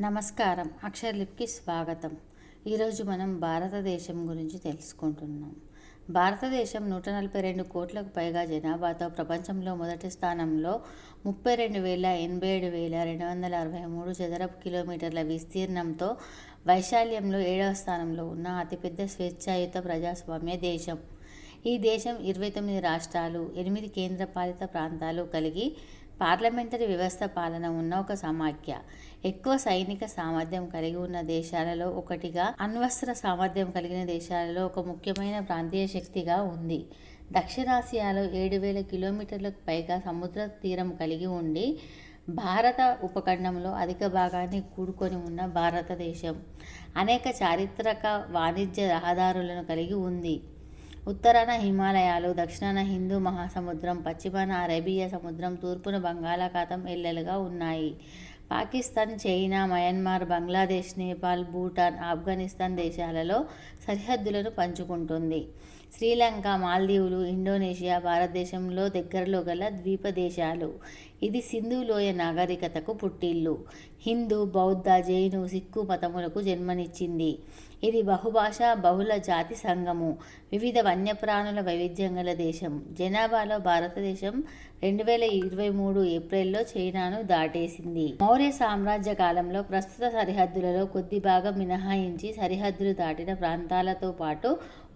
నమస్కారం. అక్షరలిప్కి స్వాగతం. ఈరోజు మనం భారతదేశం గురించి తెలుసుకుంటున్నాం. భారతదేశం 142 కోట్లకు పైగా జనాభాతో ప్రపంచంలో మొదటి స్థానంలో 32,87,263 చదరపు కిలోమీటర్ల విస్తీర్ణంతో వైశాల్యంలో 7వ స్థానంలో ఉన్న అతిపెద్ద స్వేచ్ఛాయుత ప్రజాస్వామ్య దేశం. ఈ దేశం 29 రాష్ట్రాలు, 8 కేంద్రపాలిత ప్రాంతాలు కలిగి పార్లమెంటరీ వ్యవస్థ పాలన ఉన్న ఒక సమాఖ్య. ఎక్కువ సైనిక సామర్థ్యం కలిగి ఉన్న దేశాలలో ఒకటిగా, అణ్వస్త్ర సామర్థ్యం కలిగిన దేశాలలో ఒక ముఖ్యమైన ప్రాంతీయ శక్తిగా ఉంది. దక్షిణాసియాలో 7,000 కిలోమీటర్లకు పైగా సముద్ర తీరం కలిగి ఉండి భారత ఉపఖండంలో అధిక భాగాన్ని కూడుకొని ఉన్న భారతదేశం అనేక చారిత్రక వాణిజ్య రహదారులను కలిగి ఉంది. ఉత్తరాన హిమాలయాలు, దక్షిణాన హిందూ మహాసముద్రం, పశ్చిమాన అరేబియా సముద్రం, తూర్పున బంగాళాఖాతం ఎల్లలుగా ఉన్నాయి. పాకిస్తాన్, చైనా, మయన్మార్, బంగ్లాదేశ్, నేపాల్, భూటాన్, ఆఫ్ఘనిస్తాన్ దేశాలలో సరిహద్దులను పంచుకుంటుంది. శ్రీలంక, మాల్దీవులు, ఇండోనేషియా భారతదేశంలో దగ్గరలో గల ద్వీప దేశాలు. ఇది సింధు లోయ నాగరికతకు పుట్టిల్లు. హిందూ, బౌద్ధ, జైను, సిక్కు మతములకు జన్మనిచ్చింది. ఇది బహుభాషా బహుళ జాతి సంఘము, వివిధ వన్యప్రాణుల వైవిధ్యం గల దేశం. జనాభాలో భారతదేశం 2023 ఏప్రిల్లో చైనాను దాటేసింది. మౌర్య సామ్రాజ్య కాలంలో ప్రస్తుత సరిహద్దులలో కొద్ది భాగం మినహాయించి సరిహద్దులు దాటిన ప్రాంతాలతో పాటు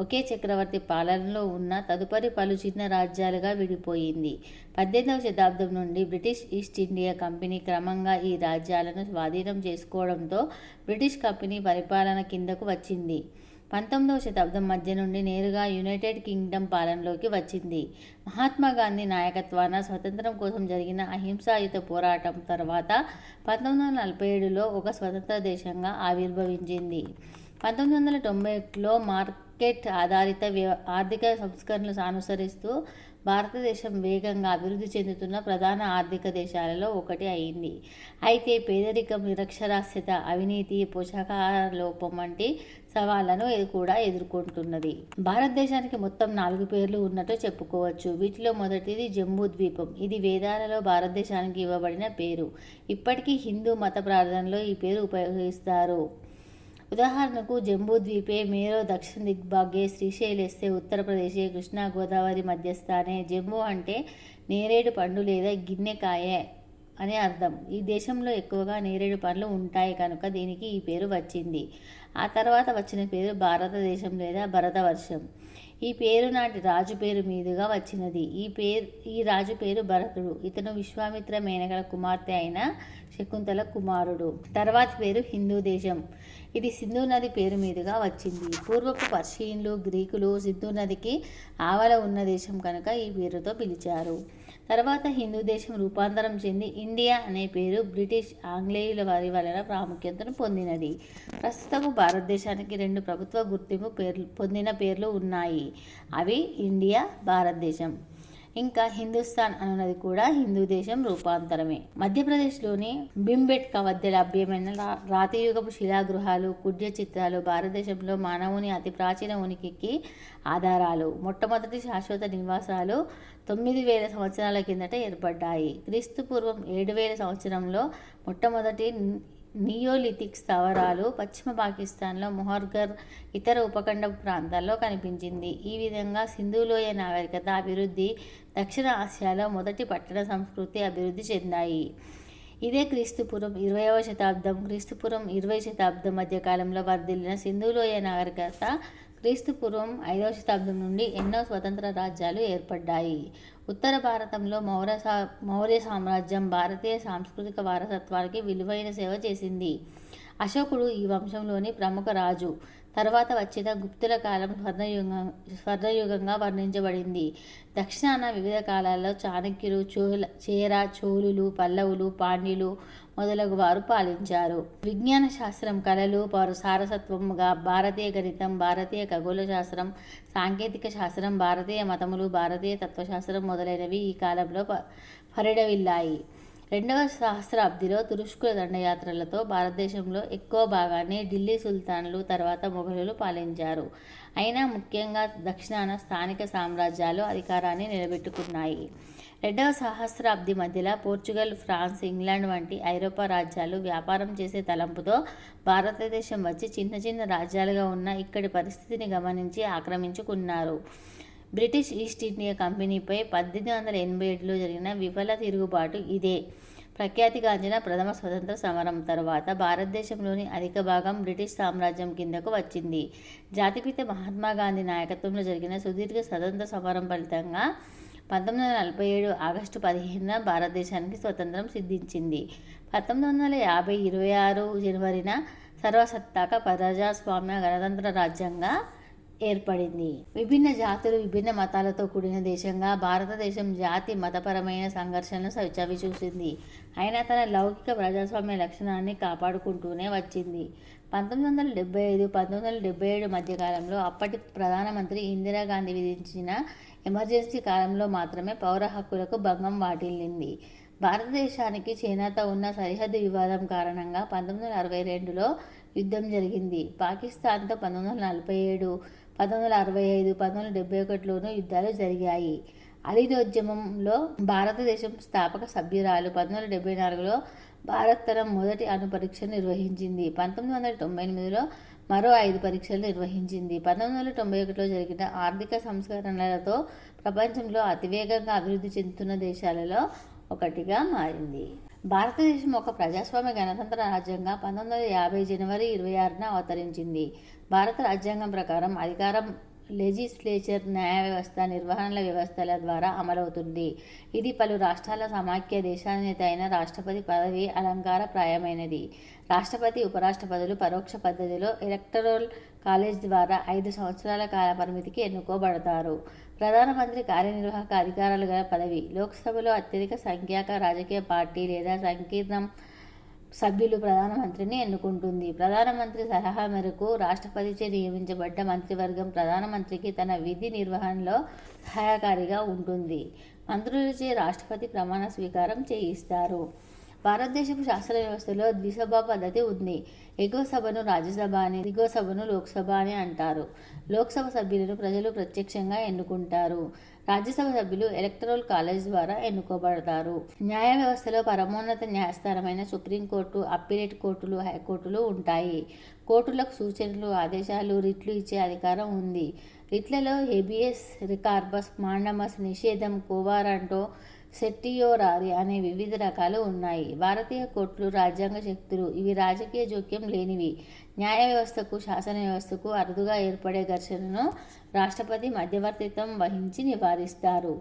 ఒకే చక్రవర్తి పాలనలో ఉన్న తదుపరి పలు చిన్న రాజ్యాలుగా విడిపోయింది. 18వ శతాబ్దం నుండి బ్రిటిష్ ఈస్ట్ ఇండియా కంపెనీ క్రమంగా ఈ రాజ్యాలను స్వాధీనం చేసుకోవడంతో బ్రిటిష్ కంపెనీ పరిపాలన కిందకు వచ్చింది. 19వ శతాబ్దం మధ్య నుండి నేరుగా యునైటెడ్ కింగ్డమ్ పాలనలోకి వచ్చింది. మహాత్మా గాంధీ నాయకత్వాన స్వతంత్రం కోసం జరిగిన అహింసాయుత పోరాటం తర్వాత 1947లో ఒక స్వతంత్ర దేశంగా ఆవిర్భవించింది. 1991లో మార్కెట్ ఆధారిత ఆర్థిక సంస్కరణలు అనుసరిస్తూ భారతదేశం వేగంగా అభివృద్ధి చెందుతున్న ప్రధాన ఆర్థిక దేశాలలో ఒకటి అయింది. అయితే పేదరికం, నిరక్షరాస్యత, అవినీతి, పోషకాహార లోపం వంటి సవాళ్లను కూడా ఎదుర్కొంటున్నది. భారతదేశానికి మొత్తం 4 పేర్లు ఉన్నట్టు చెప్పుకోవచ్చు. వీటిలో మొదటిది జంబూ ద్వీపం. ఇది వేదాలలో భారతదేశానికి ఇవ్వబడిన పేరు. ఇప్పటికీ హిందూ మత ప్రార్థనలో ఈ పేరు ఉపయోగిస్తారు. ఉదాహరణకు జంబూద్వీపే మేరో దక్షిణ దిగ్భాగే శ్రీశైలస్తే ఉత్తరప్రదేశే కృష్ణా గోదావరి మధ్యస్థానే. జంబూ అంటే నేరేడు పండు లేదా గిన్నెకాయ అని అర్థం. ఈ దేశంలో ఎక్కువగా నేరేడు పండ్లు ఉంటాయి కనుక దీనికి ఈ పేరు వచ్చింది. ఆ తర్వాత వచ్చిన పేరు భారతదేశం లేదా భరతవర్షం. ఈ పేరు నాటి రాజు పేరు మీదుగా వచ్చినది. ఈ రాజు పేరు భరతుడు. ఇతను విశ్వామిత్ర మేనకల కుమార్తె అయిన శకుంతల కుమారుడు. తర్వాతి పేరు హిందూ దేశం. ఇది సింధు నది పేరు మీదుగా వచ్చింది. పూర్వపు పర్షియన్లు, గ్రీకులు సింధు నదికి ఆవల ఉన్న దేశం కనుక ఈ పేరుతో పిలిచారు. తర్వాత హిందూ దేశం రూపాంతరం చెంది ఇండియా అనే పేరు బ్రిటిష్, ఆంగ్లేయుల వారి వలన ప్రాముఖ్యతను పొందినది. ప్రస్తుతం భారతదేశానికి 2 ప్రభుత్వ గుర్తింపు పొందిన పేర్లు ఉన్నాయి. అవి ఇండియా, భారతదేశం. ఇంకా హిందుస్థాన్ అనున్నది కూడా హిందూ దేశం రూపాంతరమే. మధ్యప్రదేశ్లోని భింబెట్కా వద్ద లభ్యమైన రాతియుగపు శిలాగృహాలు, కుడ్య చిత్రాలు భారతదేశంలో మానవుని అతి ప్రాచీన ఉనికికి ఆధారాలు. మొట్టమొదటి శాశ్వత నివాసాలు 9,000 సంవత్సరాల కిందట ఏర్పడ్డాయి. క్రీస్తు పూర్వం 7,000 సంవత్సరంలో మొట్టమొదటి నియోలిథిక్ స్థావరాలు పశ్చిమ పాకిస్తాన్లో మొహర్ఘర్, ఇతర ఉపఖండపు ప్రాంతాల్లో కనిపించింది. ఈ విధంగా సింధులోయ నాగరికత అభివృద్ధి, దక్షిణ ఆసియాలో మొదటి పట్టణ సంస్కృతి అభివృద్ధి చెందాయి. ఇదే క్రీస్తుపూర్వం 20వ శతాబ్దం, క్రీస్తుపూర్వం 20వ శతాబ్దం మధ్య కాలంలో వర్ధిల్లిన సింధులోయ నాగరికత. క్రీస్తుపూర్వం 5వ శతాబ్దం నుండి ఎన్నో స్వతంత్ర రాజ్యాలు ఏర్పడ్డాయి. ఉత్తర భారతంలో మౌర్య సామ్రాజ్యం భారతీయ సాంస్కృతిక వారసత్వానికి విలువైన సేవ చేసింది. అశోకుడు ఈ వంశంలోని ప్రముఖ రాజు. తర్వాత వచ్చిన గుప్తుల కాలం స్వర్ణయుగంగా వర్ణించబడింది. దక్షిణాన వివిధ కాలాల్లో చాణక్యులు, చేర, చోళులు, పల్లవులు, పాండ్యులు మొదలగు వారు పాలించారు. విజ్ఞాన శాస్త్రం, కళలు, సారసత్వముగా భారతీయ గణితం, భారతీయ ఖగోళ శాస్త్రం, సాంకేతిక శాస్త్రం, భారతీయ మతములు, భారతీయ తత్వశాస్త్రం మొదలైనవి ఈ కాలంలో పరిడవిల్లాయి. 2వ సహస్రాబ్దిలో తురుష్కుల దండయాత్రలతో భారతదేశంలో ఎక్కువ భాగాన్ని ఢిల్లీ సుల్తానులు, తర్వాత మొఘలులు పాలించారు. అయినా ముఖ్యంగా దక్షిణాన స్థానిక సామ్రాజ్యాలు అధికారాన్ని నిలబెట్టుకున్నాయి. రెండవ సహస్రాబ్ది మధ్యలో పోర్చుగల్, ఫ్రాన్స్, ఇంగ్లాండ్ వంటి ఐరోపా రాజ్యాలు వ్యాపారం చేసే తలంపుతో భారతదేశం వచ్చి చిన్న చిన్న రాజ్యాలుగా ఉన్న ఇక్కడి పరిస్థితిని గమనించి ఆక్రమించుకున్నారు. బ్రిటిష్ ఈస్ట్ ఇండియా కంపెనీపై 1887లో జరిగిన విఫల తిరుగుబాటు ఇదే. ప్రఖ్యాతిగాంచిన ప్రథమ స్వతంత్ర సమరం తరువాత భారతదేశంలోని అధిక భాగం బ్రిటిష్ సామ్రాజ్యం కిందకు వచ్చింది. జాతిపిత మహాత్మాగాంధీ నాయకత్వంలో జరిగిన సుదీర్ఘ స్వతంత్ర సమరం ఫలితంగా 1947 ఆగస్టు 15న భారతదేశానికి స్వతంత్రం సిద్ధించింది. 1950 26 జనవరిన సర్వసత్తాక ప్రజాస్వామ్య గణతంత్ర రాజ్యంగా ఏర్పడింది. విభిన్న జాతులు, విభిన్న మతాలతో కూడిన దేశంగా భారతదేశం జాతి మతపరమైన సంఘర్షణను చవిచూసింది. అయినా తన లౌకిక ప్రజాస్వామ్య లక్షణాన్ని కాపాడుకుంటూనే వచ్చింది. 1975 1977 మధ్యకాలంలో అప్పటి ప్రధానమంత్రి ఇందిరాగాంధీ విధించిన ఎమర్జెన్సీ కాలంలో మాత్రమే పౌర హక్కులకు భంగం వాటిల్లింది. భారతదేశానికి చైనాతో ఉన్న సరిహద్దు వివాదం కారణంగా 1962లో యుద్ధం జరిగింది. పాకిస్తాన్తో 1947, 1965, 1971లోనూ యుద్ధాలు జరిగాయి. అలీనోద్యమంలో భారతదేశం స్థాపక సభ్యురాలు. 1974లో భారత్ తన మొదటి అణు పరీక్షను నిర్వహించింది. 1998లో మరో 5 పరీక్షలు నిర్వహించింది. 1991లో జరిగిన ఆర్థిక సంస్కరణలతో ప్రపంచంలో అతివేగంగా అభివృద్ధి చెందుతున్న దేశాలలో ఒకటిగా మారింది. భారతదేశం ఒక ప్రజాస్వామ్య గణతంత్ర రాజ్యంగా 1950 జనవరి 26న అవతరించింది. భారత రాజ్యాంగం ప్రకారం అధికారం లెజిస్లేచర్, న్యాయ వ్యవస్థ, నిర్వహణల వ్యవస్థల ద్వారా అమలవుతుంది. ఇది పలు రాష్ట్రాల సమాఖ్య దేశాధినేత అయిన రాష్ట్రపతి పదవి అలంకారప్రాయమైనది. రాష్ట్రపతి, ఉపరాష్ట్రపతులు పరోక్ష పద్ధతిలో ఎలక్టరల్ కాలేజ్ ద్వారా 5 సంవత్సరాల కాల పరిమితికి ఎన్నుకోబడతారు. ప్రధానమంత్రి కార్యనిర్వాహక అధికారాలు గల పదవి. లోక్సభలో అత్యధిక సంఖ్యాక రాజకీయ పార్టీ లేదా సంకీర్ణం సభ్యులు ప్రధానమంత్రిని ఎన్నుకుంటుంది. ప్రధానమంత్రి సలహా మేరకు రాష్ట్రపతిచే నియమించబడ్డ మంత్రివర్గం ప్రధానమంత్రికి తన విధి నిర్వహణలో సహాయకారిగా ఉంటుంది. మంత్రులచే రాష్ట్రపతి ప్రమాణ స్వీకారం చేయిస్తారు. భారతదేశపు శాసన వ్యవస్థలో ద్విసభా పద్ధతి ఉంది. ఎగువ సభను రాజ్యసభ అని, దిగువ సభను లోక్సభ అని అంటారు. లోక్సభ సభ్యులను ప్రజలు ప్రత్యక్షంగా ఎన్నుకుంటారు. రాజ్యసభ సభ్యులు ఎలక్టరల్ కాలేజ్ ద్వారా ఎన్నుకోబడతారు. న్యాయ వ్యవస్థలో పరమోన్నత న్యాయస్థానమైన సుప్రీంకోర్టు, అప్పీలేట్ కోర్టులు, హైకోర్టులు ఉంటాయి. కోర్టులకు సూచనలు, ఆదేశాలు, రిట్లు ఇచ్చే అధికారం ఉంది. రిట్లలో హెబియస్ కార్పస్, మాండమస్, నిషేధం, కోవారంటో, సెట్టియోరారి అనే వివిధ రకాలు ఉన్నాయి. భారతీయ కోర్టులు రాజ్యాంగ శక్తులు. ఇవి రాజకీయ జోక్యం లేనివి. న్యాయ వ్యవస్థకు, శాసన వ్యవస్థకు అరుదుగా ఏర్పడే ఘర్షణను రాష్ట్రపతి మధ్యవర్తిత్వం వహించి నివారిస్తారు.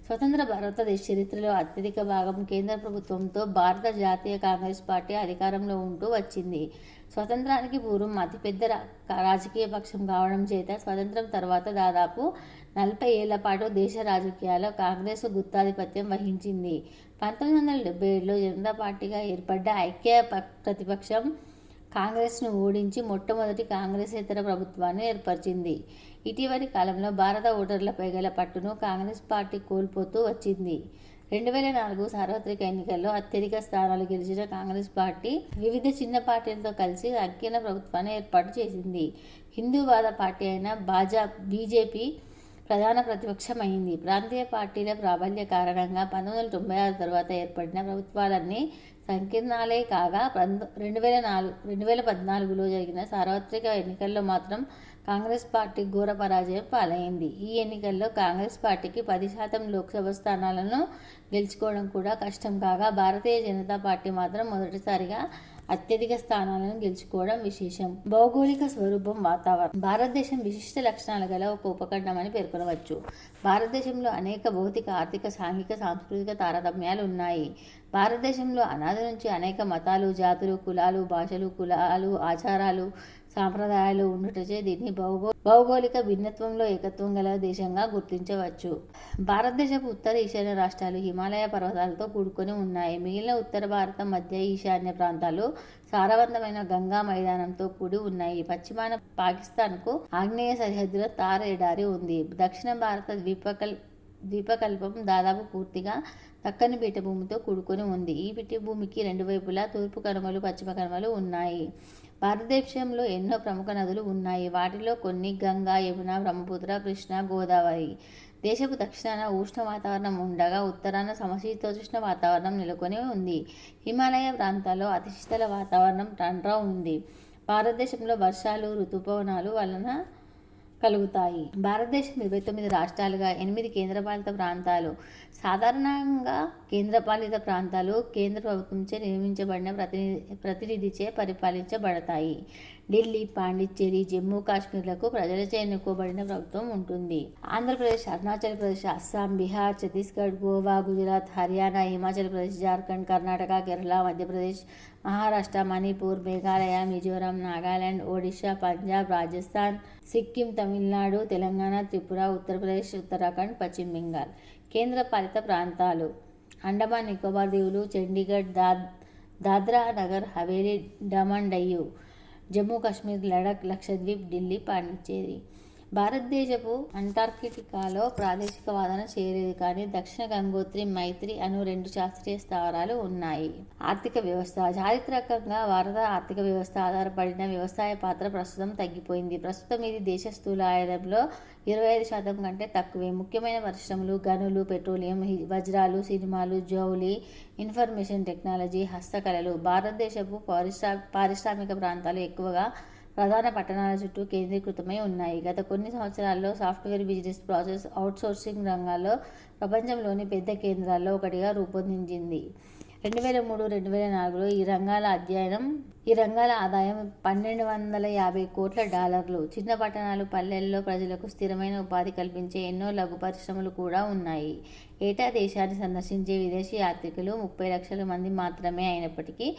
స్వతంత్ర భారతదేశ చరిత్రలో అత్యధిక భాగం కేంద్ర ప్రభుత్వంతో భారత జాతీయ కాంగ్రెస్ పార్టీ అధికారంలో ఉంటూ వచ్చింది. స్వతంత్రానికి పూర్వం అతిపెద్ద రాజకీయ పక్షం కావడం చేత స్వతంత్రం తర్వాత దాదాపు 40 ఏళ్ల పాటు దేశ రాజకీయాల్లో కాంగ్రెస్ గుత్తాధిపత్యం వహించింది. 1977లో జనతా పార్టీగా ఏర్పడ్డ ఐక్య ప్రతిపక్షం కాంగ్రెస్ను ఓడించి మొట్టమొదటి కాంగ్రెసేతర ప్రభుత్వాన్ని ఏర్పరిచింది. ఇటీవలి కాలంలో భారత ఓటర్లపై గల పట్టును కాంగ్రెస్ పార్టీ కోల్పోతూ వచ్చింది. 2004 సార్వత్రిక ఎన్నికల్లో అత్యధిక స్థానాలు గెలిచిన కాంగ్రెస్ పార్టీ వివిధ చిన్న పార్టీలతో కలిసి సంకీర్ణ ప్రభుత్వాన్ని ఏర్పాటు చేసింది. హిందూవాద పార్టీ అయిన బీజేపీ ప్రధాన ప్రతిపక్షమైంది. ప్రాంతీయ పార్టీల ప్రాబల్య కారణంగా 1996 తర్వాత ఏర్పడిన ప్రభుత్వాలన్నీ సంకీర్ణాలే కాగా 2014లో జరిగిన సార్వత్రిక ఎన్నికల్లో మాత్రం కాంగ్రెస్ పార్టీ ఘోర పరాజయం పాలైంది. ఈ ఎన్నికల్లో కాంగ్రెస్ పార్టీకి 10% లోక్సభ స్థానాలను గెలుచుకోవడం కూడా కష్టం కాగా భారతీయ జనతా పార్టీ మాత్రం మొదటిసారిగా అత్యధిక స్థానాలను గెలుచుకోవడం విశేషం. భౌగోళిక స్వరూపం, వాతావరణం. భారతదేశం విశిష్ట లక్షణాలు గల ఒక ఉపఖండం అని పేర్కొనవచ్చు. భారతదేశంలో అనేక భౌతిక, ఆర్థిక, సాంఘిక, సాంస్కృతిక తారతమ్యాలు ఉన్నాయి. భారతదేశంలో అనాది నుంచి అనేక మతాలు, జాతులు, కులాలు, భాషలు, ఆచారాలు, సాంప్రదాయాలు ఉండుటచే దీన్ని భౌగోళిక భిన్నత్వంలో ఏకత్వం గల దేశంగా గుర్తించవచ్చు. భారతదేశపు ఉత్తర ఈశాన్య రాష్ట్రాలు హిమాలయ పర్వతాలతో కూడుకొని ఉన్నాయి. మిగిలిన ఉత్తర భారతం, మధ్య ఈశాన్య ప్రాంతాలు సారవంతమైన గంగా మైదానంతో కూడి ఉన్నాయి. పశ్చిమాన పాకిస్తాన్కు ఆగ్నేయ సరిహద్దులో థార్ ఎడారి ఉంది. దక్షిణ భారత ద్వీపకల్పం దాదాపు పూర్తిగా దక్కని పీఠభూమితో కూడుకొని ఉంది. ఈ పీఠభూమికి రెండు వైపులా తూర్పు కనుమలు, పశ్చిమ కనుమలు ఉన్నాయి. భారతదేశంలో ఎన్నో ప్రముఖ నదులు ఉన్నాయి. వాటిలో కొన్ని గంగా, యమున, బ్రహ్మపుత్ర, కృష్ణ, గోదావరి. దేశపు దక్షిణాన ఉష్ణ వాతావరణం ఉండగా ఉత్తరాన సమశీతోష్ణ వాతావరణం నెలకొని ఉంది. హిమాలయ ప్రాంతాల్లో అతిశీతల వాతావరణం టండ్రా ఉంది. భారతదేశంలో వర్షాలు ఋతుపవనాలు వలన కలుగుతాయి. భారతదేశం 29 రాష్ట్రాలుగా 8 కేంద్రపాలిత ప్రాంతాలు. సాధారణంగా కేంద్రపాలిత ప్రాంతాలు కేంద్ర ప్రభుత్వంచే నియమించబడిన ప్రతినిధిచే పరిపాలించబడతాయి. ఢిల్లీ, పాండిచ్చేరి, జమ్మూ కాశ్మీర్లకు ప్రజలచే ఎన్నుకోబడిన ప్రభుత్వం ఉంటుంది. ఆంధ్రప్రదేశ్, అరుణాచల్ ప్రదేశ్, అస్సాం, బీహార్, ఛత్తీస్గఢ్, గోవా, గుజరాత్, హర్యానా, హిమాచల్ ప్రదేశ్, జార్ఖండ్, కర్ణాటక, కేరళ, మధ్యప్రదేశ్, మహారాష్ట్ర, మణిపూర్, మేఘాలయ, మిజోరాం, నాగాలాండ్, ఒడిశా, పంజాబ్, రాజస్థాన్, సిక్కిం, తమిళనాడు, తెలంగాణ, త్రిపుర, ఉత్తరప్రదేశ్, ఉత్తరాఖండ్, పశ్చిమ బెంగాల్. కేంద్ర పాలిత ప్రాంతాలు: అండమాన్ నికోబార్ దీవులు, చండీగఢ్, దాద్రా నగర్ హవేలీ, డామన్ డయ్యు, జమ్మూ కాశ్మీర్, లడఖ్, లక్షద్వీప్, ఢిల్లీ, పాండిచ్చేరి. భారతదేశపు అంటార్కిటికాలో ప్రాదేశిక వాదన చేరేది కానీ దక్షిణ గంగోత్రి, మైత్రి అను 2 శాస్త్రీయ స్థావరాలు ఉన్నాయి. ఆర్థిక వ్యవస్థ: చారిత్రకంగా భారత ఆర్థిక వ్యవస్థ ఆధారపడిన వ్యవసాయ పాత్ర ప్రస్తుతం తగ్గిపోయింది. ప్రస్తుతం ఇది దేశ స్థూల ఆదాయంలో 25% కంటే తక్కువే. ముఖ్యమైన పరిశ్రమలు గనులు, పెట్రోలియం, వజ్రాలు, సినిమాలు, జౌళి, ఇన్ఫర్మేషన్ టెక్నాలజీ, హస్తకళలు. భారతదేశపు పారిశ్రామిక ప్రాంతాలు ఎక్కువగా ప్రధాన పట్టణాల చుట్టూ కేంద్రీకృతమై ఉన్నాయి. గత కొన్ని సంవత్సరాల్లో సాఫ్ట్వేర్, బిజినెస్ ప్రాసెస్ అవుట్సోర్సింగ్ రంగాల్లో ప్రపంచంలోని పెద్ద కేంద్రాల్లో ఒకటిగా రూపొందించింది. 2003-2004లో ఈ రంగాల ఆదాయం $1,250 కోట్ల. చిన్న పట్టణాలు, పల్లెల్లో ప్రజలకు స్థిరమైన ఉపాధి కల్పించే ఎన్నో లఘు పరిశ్రమలు కూడా ఉన్నాయి. ఏటా దేశాన్ని సందర్శించే విదేశీ యాత్రికులు 30 లక్షల మంది మాత్రమే అయినప్పటికీ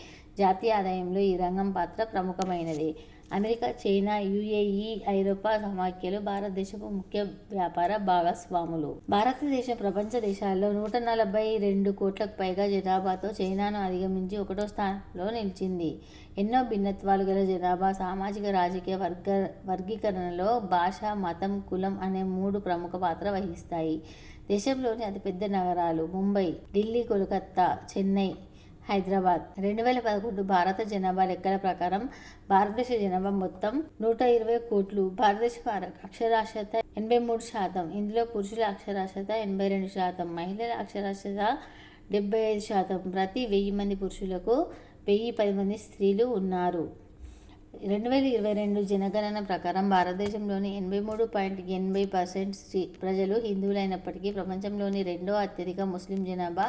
జాతీయ ఆదాయంలో ఈ రంగం పాత్ర ప్రముఖమైనది. అమెరికా, చైనా, యుఏఈ, ఐరోపా సమాఖ్యలు భారతదేశపు ముఖ్య వ్యాపార భాగస్వాములు. భారతదేశం ప్రపంచ దేశాల్లో 142 కోట్లకు పైగా జనాభాతో చైనాను అధిగమించి 1వ స్థానంలో నిలిచింది. ఎన్నో భిన్నత్వాలు గల జనాభా, సామాజిక రాజకీయ వర్గీకరణలో భాష, మతం, కులం అనే 3 ప్రముఖ పాత్ర వహిస్తాయి. దేశంలోని అతిపెద్ద నగరాలు: ముంబై, ఢిల్లీ, కోల్కతా, చెన్నై, హైదరాబాద్. 2011 భారత జనాభా లెక్కల ప్రకారం భారతదేశ జనాభా మొత్తం 120 కోట్లు. భారతదేశ అక్షరాస్యత 83%. ఇందులో పురుషుల అక్షరాస్యత 82%, మహిళల అక్షరాస్యత 75%. ప్రతి 1000 మంది పురుషులకు 1010 మంది స్త్రీలు ఉన్నారు. 2022 జనగణన ప్రకారం భారతదేశంలోని 83.80% ప్రజలు హిందువులైనప్పటికీ ప్రపంచంలోని 2వ అత్యధిక ముస్లిం జనాభా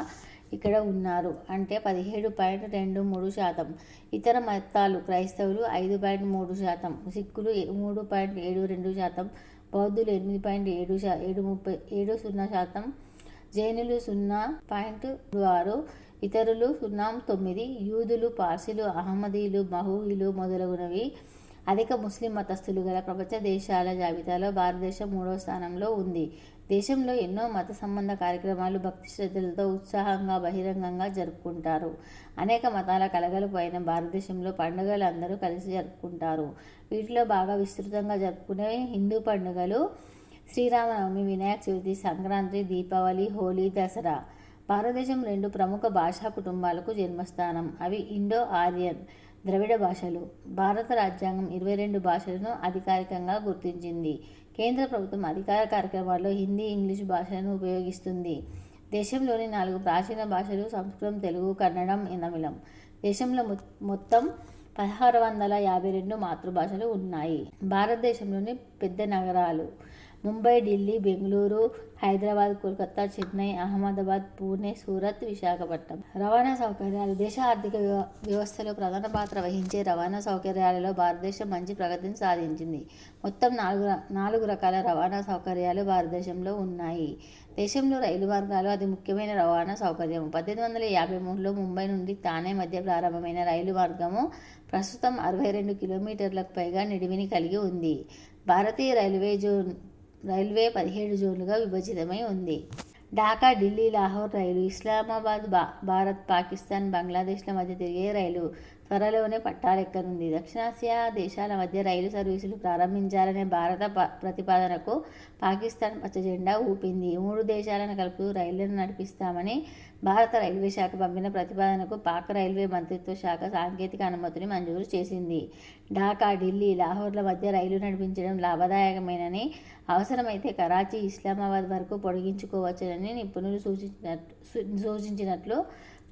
ఇక్కడ ఉన్నారు, అంటే 17.23%. ఇతర మతాలు: క్రైస్తవులు 5.3%, సిక్కులు 3.72%, బౌద్ధులు 8.70%, జైనులు 0.6%, ఇతరులు 0.9%, యూదులు, పార్సీలు, అహ్మదీలు, మహూయిలు మొదలగునవి. అధిక ముస్లిం మతస్థులు గల ప్రపంచ దేశాల జాబితాలో భారతదేశం 3వ స్థానంలో ఉంది. దేశంలో ఎన్నో మత సంబంధ కార్యక్రమాలు భక్తి శ్రద్ధలతో ఉత్సాహంగా బహిరంగంగా జరుపుకుంటారు. అనేక మతాల కలగలుపు అయిన భారతదేశంలో పండుగలు అందరూ కలిసి జరుపుకుంటారు. వీటిలో బాగా విస్తృతంగా జరుపుకునే హిందూ పండుగలు శ్రీరామనవమి, వినాయక చవితి, సంక్రాంతి, దీపావళి, హోలీ, దసరా. భారతదేశం 2 ప్రముఖ భాషా కుటుంబాలకు జన్మస్థానం. అవి ఇండో ఆర్యన్ ద్రవిడ భాషలు. భారత రాజ్యాంగం 22 భాషలను అధికారికంగా గుర్తించింది. కేంద్ర ప్రభుత్వం అధికార కార్యక్రమాల్లో హిందీ, ఇంగ్లీషు భాషలను ఉపయోగిస్తుంది. దేశంలోని 4 ప్రాచీన భాషలు సంస్కృతం, తెలుగు, కన్నడం, తమిళం. దేశంలో మొత్తం 1652 మాతృభాషలు ఉన్నాయి. భారతదేశంలోని పెద్ద నగరాలు: ముంబై, ఢిల్లీ, బెంగళూరు, హైదరాబాద్, కోల్కతా, చెన్నై, అహ్మదాబాద్, పూణే, సూరత్, విశాఖపట్నం. రవాణా సౌకర్యాలు: దేశ ఆర్థిక వ్యవస్థలో ప్రధాన పాత్ర వహించే రవాణా సౌకర్యాలలో భారతదేశం మంచి ప్రగతిని సాధించింది. మొత్తం 4 రకాల రవాణా సౌకర్యాలు భారతదేశంలో ఉన్నాయి. దేశంలో రైలు మార్గాలు అతి ముఖ్యమైన రవాణా సౌకర్యం. 1853లో ముంబై నుండి థానే మధ్య ప్రారంభమైన రైలు మార్గము ప్రస్తుతం 62 కిలోమీటర్లకు పైగా నిడివిని కలిగి ఉంది. భారతీయ రైల్వే 17 జోన్లుగా విభజితమై ఉంది. ఢాకా, ఢిల్లీ, లాహోర్ రైలు, ఇస్లామాబాద్, భారత్, పాకిస్తాన్, బంగ్లాదేశ్ల మధ్య తిరిగే రైలు, త్వరలోనే పట్టాలెక్కనుంది. దక్షిణాసియా దేశాల మధ్య రైలు సర్వీసులు ప్రారంభించాలనే భారత ప్రతిపాదనకు పాకిస్తాన్ పచ్చజెండా ఊపింది. 3 దేశాలను కలుపుతూ రైళ్లను నడిపిస్తామని భారత రైల్వే శాఖ పంపిన ప్రతిపాదనకు పాక్ రైల్వే మంత్రిత్వ శాఖ సాంకేతిక అనుమతిని మంజూరు చేసింది. ఢాకా, ఢిల్లీ, లాహోర్ల మధ్య రైలు నడిపించడం లాభదాయకమేనని, అవసరమైతే కరాచీ, ఇస్లామాబాద్ వరకు పొడిగించుకోవచ్చునని నిపుణులు సూచించినట్లు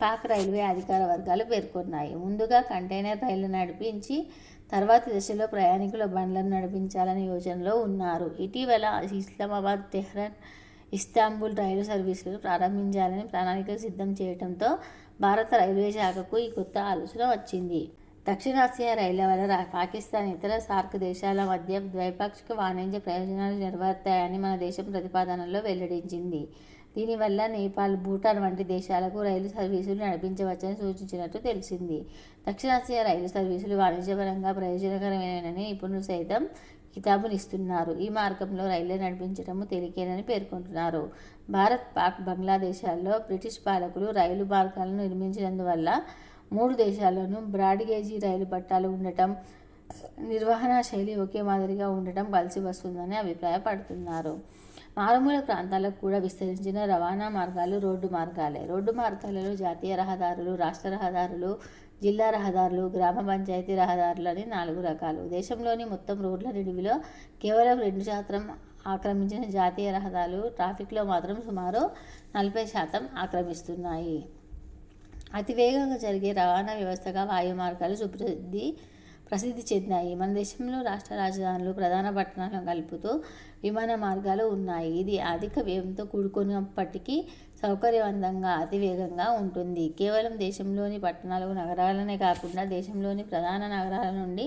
పాక్ రైల్వే అధికార వర్గాలు పేర్కొన్నాయి. ముందుగా కంటైనర్ రైళ్లు నడిపించి తర్వాతి దశలో ప్రయాణికుల బండ్లను నడిపించాలనే యోచనలో ఉన్నారు. ఇటీవల ఇస్లామాబాద్, టెహ్రాన్, ఇస్తాంబుల్ రైలు సర్వీసులను ప్రారంభించాలని ప్రణాళికలు సిద్ధం చేయడంతో భారత రైల్వే శాఖకు ఈ కొత్త ఆలోచన వచ్చింది. దక్షిణాసియా రైళ్ల వల్ల పాకిస్తాన్, ఇతర సార్క్ దేశాల మధ్య ద్వైపాక్షిక వాణిజ్య ప్రయోజనాలు నెరవేరుతాయని మన దేశం ప్రతిపాదనలో వెల్లడించింది. దీనివల్ల నేపాల్, భూటాన్ వంటి దేశాలకు రైలు సర్వీసులు నడిపించవచ్చని సూచించినట్టు తెలిసింది. దక్షిణాసియా రైలు సర్వీసులు వాణిజ్యపరంగా ప్రయోజనకరమేనని నిపుణులు సైతం కితాబునిస్తున్నారు. ఈ మార్గంలో రైళ్లు నడిపించడము తేలికేనని పేర్కొంటున్నారు. భారత్, పాక్, బంగ్లాదేశాల్లో బ్రిటిష్ పాలకులు రైలు మార్గాలను నిర్మించినందువల్ల 3 దేశాల్లోనూ బ్రాడ్ గేజీ రైలు పట్టాలు ఉండటం, నిర్వహణా శైలి ఒకే మాదిరిగా ఉండటం కలిసి వస్తుందని అభిప్రాయపడుతున్నారు. మారుమూల ప్రాంతాలకు కూడా విస్తరించిన రవాణా మార్గాలు రోడ్డు మార్గాలే. రోడ్డు మార్గాలలో జాతీయ రహదారులు, రాష్ట్ర రహదారులు, జిల్లా రహదారులు, గ్రామ పంచాయతీ రహదారులు అని 4 రకాలు. దేశంలోని మొత్తం రోడ్ల నిడివిలో కేవలం 2% ఆక్రమించిన జాతీయ రహదారులు ట్రాఫిక్లో మాత్రం సుమారు 40% ఆక్రమిస్తున్నాయి. అతివేగంగా జరిగే రవాణా వ్యవస్థగా వాయు మార్గాలు ప్రసిద్ధి చెందాయి. మన దేశంలో రాష్ట్ర రాజధానులు, ప్రధాన పట్టణాలను కలుపుతూ విమాన మార్గాలు ఉన్నాయి. ఇది అధిక వ్యయంతో కూడుకున్నప్పటికీ సౌకర్యవంతంగా, అతివేగంగా ఉంటుంది. కేవలం దేశంలోని పట్టణాలు, నగరాలనే కాకుండా దేశంలోని ప్రధాన నగరాల నుండి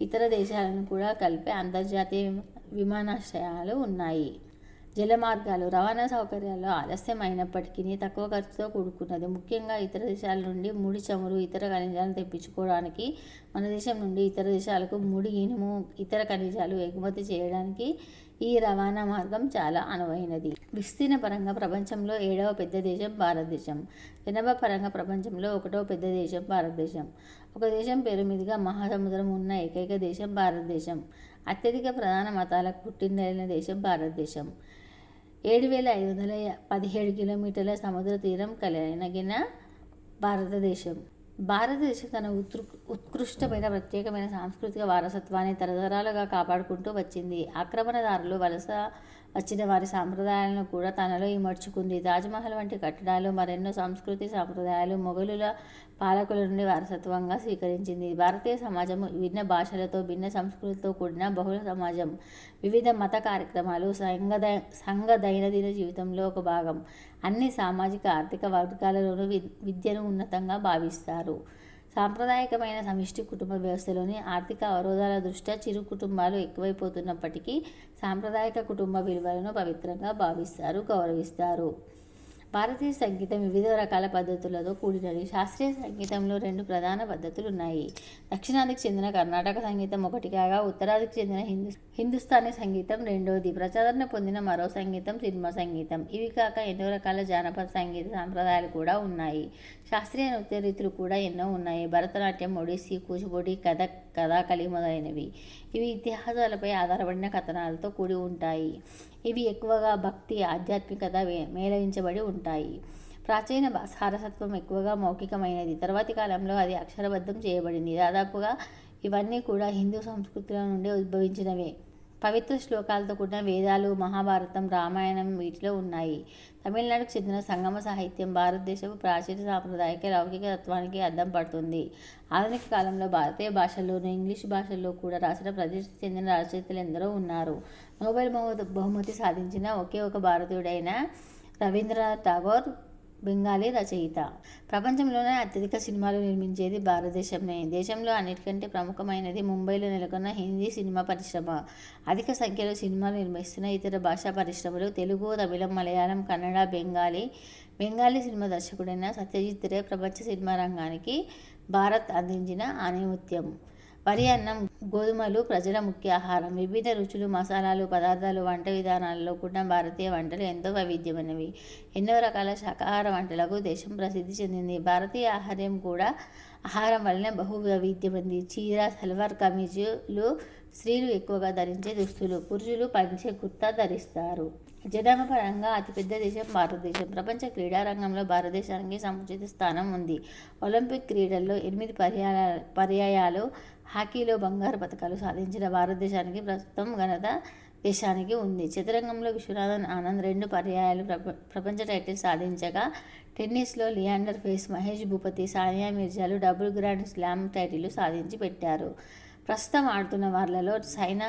ఇతర దేశాలను కూడా కలిపే అంతర్జాతీయ విమానాశ్రయాలు ఉన్నాయి. జల మార్గాలు రవాణా సౌకర్యాల్లో ఆలస్యం అయినప్పటికీ తక్కువ ఖర్చుతో కూడుకున్నది. ముఖ్యంగా ఇతర దేశాల నుండి ముడి చమురు, ఇతర ఖనిజాలను తెప్పించుకోవడానికి, మన దేశం నుండి ఇతర దేశాలకు ముడి, ఇనుము, ఇతర ఖనిజాలు ఎగుమతి చేయడానికి ఈ రవాణా మార్గం చాలా అనువైనది. విస్తీర్ణ పరంగా ప్రపంచంలో 7వ పెద్ద దేశం భారతదేశం. జనాభా పరంగా ప్రపంచంలో 1వ పెద్ద దేశం భారతదేశం. ఒక దేశం పేరు మీదుగా మహాసముద్రం ఉన్న ఏకైక దేశం భారతదేశం. అత్యధిక ప్రధాన మతాలకు పుట్టినెలిన దేశం భారతదేశం. 7,517 కిలోమీటర్ల సముద్ర తీరం కలిగిన భారతదేశం. భారతదేశం తన ఉత్కృష్టమైన ప్రత్యేకమైన సాంస్కృతిక వారసత్వాన్ని తరతరాలుగా కాపాడుకుంటూ వచ్చింది. ఆక్రమణదారులు వలస వచ్చిన వారి సాంప్రదాయాలను కూడా తనలో ఇమర్చుకుంది. తాజ్మహల్ వంటి కట్టడాలు మరెన్నో సంస్కృతి సాంప్రదాయాలు మొఘలుల పాలకుల నుండి వారసత్వంగా స్వీకరించింది. భారతీయ సమాజం విభిన్న భాషలతో, భిన్న సంస్కృతితో కూడిన బహుళ సమాజం. వివిధ మత కార్యక్రమాలు సంఘ దైనందిన జీవితంలో ఒక భాగం. అన్ని సామాజిక, ఆర్థిక వర్గాలలోనూ విద్యను ఉన్నతంగా భావిస్తారు. సాంప్రదాయకమైన సమిష్టి కుటుంబ వ్యవస్థలోని ఆర్థిక అవరోధాల దృష్ట్యా చిరు కుటుంబాలు ఎక్కువైపోతున్నప్పటికీ సాంప్రదాయక కుటుంబ విలువలను పవిత్రంగా భావిస్తారు, గౌరవిస్తారు. భారతీయ సంగీతం వివిధ రకాల పద్ధతులతో కూడినది. శాస్త్రీయ సంగీతంలో 2 ప్రధాన పద్ధతులు ఉన్నాయి. దక్షిణాదికి చెందిన కర్ణాటక సంగీతం ఒకటి కాగా, ఉత్తరాదికి చెందిన హిందుస్థానీ సంగీతం రెండోది. ప్రచారణ పొందిన మరో సంగీతం సినిమా సంగీతం. ఇవి కాక ఎన్నో రకాల జానపద సంగీత సాంప్రదాయాలు కూడా ఉన్నాయి. శాస్త్రీయ నృత్య రీతులు కూడా ఎన్నో ఉన్నాయి. భరతనాట్యం, ఒడిస్సీ, కూచిపూడి, కథక్, కథాకళి మొదలైనవి. ఇవి ఇతిహాసాలపై ఆధారపడిన కథనాలతో కూడి ఉంటాయి. ఇవి ఎక్కువగా భక్తి, ఆధ్యాత్మికత మేళవించబడి ఉంటాయి. ప్రాచీన సారసత్వం ఎక్కువగా మౌఖికమైనది. తర్వాతి కాలంలో అది అక్షరబద్ధం చేయబడింది. దాదాపుగా ఇవన్నీ కూడా హిందూ సంస్కృతిలో నుండి ఉద్భవించినవే. పవిత్ర శ్లోకాలతో కూడిన వేదాలు, మహాభారతం, రామాయణం వీటిలో ఉన్నాయి. తమిళనాడుకు చెందిన సంగమ సాహిత్యం భారతదేశపు ప్రాచీన సాంప్రదాయక లౌకిక తత్వానికి అద్దం పడుతుంది. ఆధునిక కాలంలో భారతీయ భాషల్లోనూ, ఇంగ్లీష్ భాషల్లో కూడా రాసిన ప్రతిష్ఠ చెందిన రచయితలు ఎందరో ఉన్నారు. నోబెల్ బహుమతి సాధించిన ఒకే ఒక భారతీయుడైన రవీంద్రనాథ్ ఠాగూర్ బెంగాలీ రచయిత. ప్రపంచంలోనే అత్యధిక సినిమాలు నిర్మించేది భారతదేశమే. దేశంలో అన్నిటికంటే ప్రముఖమైనది ముంబైలో నెలకొన్న హిందీ సినిమా పరిశ్రమ. అధిక సంఖ్యలో సినిమాలు నిర్మిస్తున్న ఇతర భాషా పరిశ్రమలు తెలుగు, తమిళం, మలయాళం, కన్నడ, బెంగాలీ సినిమా దర్శకుడైన సత్యజిత్ రే ప్రపంచ సినిమా రంగానికి భారత్ అందించిన ఆణిముత్యం. వరి, అన్నం, గోధుమలు ప్రజల ముఖ్య ఆహారం. వివిధ రుచులు, మసాలాలు, పదార్థాలు, వంట విధానాలలో కూడా భారతీయ వంటలు ఎంతో వైవిధ్యమైనవి. ఎన్నో రకాల శాకాహార వంటలకు దేశం ప్రసిద్ధి చెందింది. భారతీయ ఆహార్యం కూడా ఆహారం వలన బహు వైవిధ్యమైంది. చీర, సల్వార్ కమీజులు స్త్రీలు ఎక్కువగా ధరించే దుస్తులు. పురుషులు పంచె, కుర్తా ధరిస్తారు. జనాభా పరంగా అతిపెద్ద దేశం భారతదేశం. ప్రపంచ క్రీడా రంగంలో భారతదేశానికి సముచిత స్థానం ఉంది. ఒలింపిక్ క్రీడల్లో 8 పర్యాయాలు, హాకీలో బంగారు పతకాలు సాధించిన భారతదేశానికి ప్రస్తుతం ఘనత దేశానికి ఉంది. చతురంగంలో విశ్వనాథన్ ఆనంద్ 2 పర్యాయాలు ప్రపంచ టైటిల్ సాధించగా, టెన్నిస్లో లియాండర్ పేస్, మహేష్ భూపతి, సానియా మిర్జాలు డబుల్ గ్రాండ్ స్లామ్ టైటిళ్లు సాధించి పెట్టారు. ప్రస్తుతం ఆడుతున్న వాళ్లలో సైనా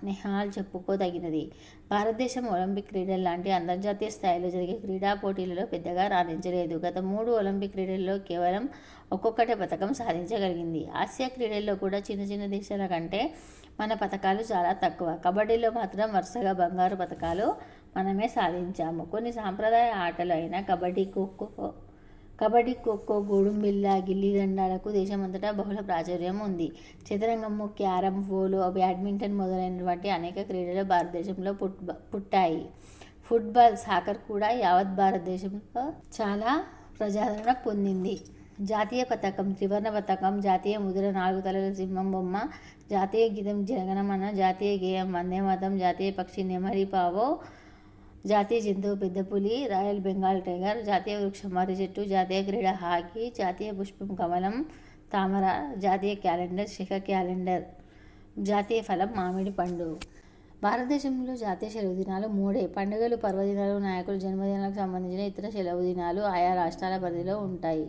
నెహ్వాల్ చెప్పుకోదగినది. భారతదేశం ఒలింపిక్ క్రీడల లాంటి అంతర్జాతీయ స్థాయిలో జరిగే క్రీడా పోటీలలో పెద్దగా రాణించలేదు. గత 3 ఒలింపిక్ క్రీడల్లో కేవలం ఒక్కొక్కటే పతకం సాధించగలిగింది. ఆసియా క్రీడల్లో కూడా చిన్న చిన్న దేశాల కంటే మన పతకాలు చాలా తక్కువ. కబడ్డీలో మాత్రం వరుసగా బంగారు పతకాలు మనమే సాధించాము. కొన్ని సాంప్రదాయ ఆటలు అయిన కబడ్డీ, ఖోఖో, గూడుంబిళ్ళ, గిల్లిదండాలకు దేశమంతటా బహుళ ప్రాచుర్యం ఉంది. చదరంగము, క్యారమ్, పోలో, బ్యాడ్మింటన్ మొదలైనటువంటి అనేక క్రీడలు భారతదేశంలో పుట్టాయి. ఫుట్బాల్, సాకర్ కూడా యావత్ భారతదేశంలో చాలా ప్రజాదరణ పొందింది. జాతీయ పతాకం త్రివర్ణ పతాకం, జాతీయ ముద్ర 4 తలల సింహం బొమ్మ, జాతీయ గీతం జనగణమన, జాతీయ గేయం వందేమాతరం, జాతీయ పక్షి నెమలి పావో, జాతీయ జంతువు పెద్ద పులి, రాయల్ బెంగాల్ టైగర్, జాతీయ వృక్షం మర్రి చెట్టు, జాతీయ క్రీడ హాకీ, జాతీయ పుష్పం కమలం, తామర, జాతీయ క్యాలెండర్ శిఖ క్యాలెండర్, జాతీయ ఫలం మామిడి పండు. భారతదేశంలో జాతీయ సెలవు దినాలు 3. పండుగలు, పర్వదినాలు, నాయకుల జన్మదినాలకు సంబంధించిన ఇతర సెలవు దినాలు ఆయా రాష్ట్రాల పరిధిలో ఉంటాయి.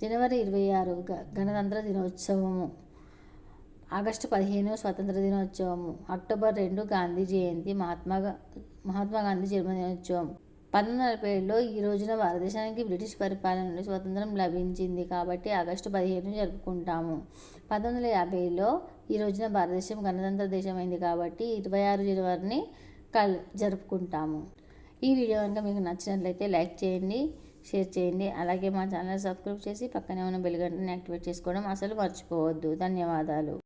జనవరి 26 గణతంత్ర దినోత్సవము, ఆగస్టు 15 స్వతంత్ర దినోత్సవము, అక్టోబర్ 2 గాంధీ జయంతి, మహాత్మా గాంధీ జన్మదినోత్సవం. 1947లో ఈ రోజున భారతదేశానికి బ్రిటిష్ పరిపాలన నుండి స్వతంత్రం లభించింది కాబట్టి ఆగస్టు 15 జరుపుకుంటాము. 1950లో ఈ రోజున భారతదేశం గణతంత్ర దేశమైంది కాబట్టి 26 జనవరిని జరుపుకుంటాము. ఈ వీడియో కనుక మీకు నచ్చినట్లయితే లైక్ చేయండి, షేర్ చేయండి. అలాగే మా ఛానల్ సబ్స్క్రైబ్ చేసి పక్కనే ఉన్న బెల్ గంటని యాక్టివేట్ చేసుకోవడం అసలు మర్చిపోవద్దు. ధన్యవాదాలు.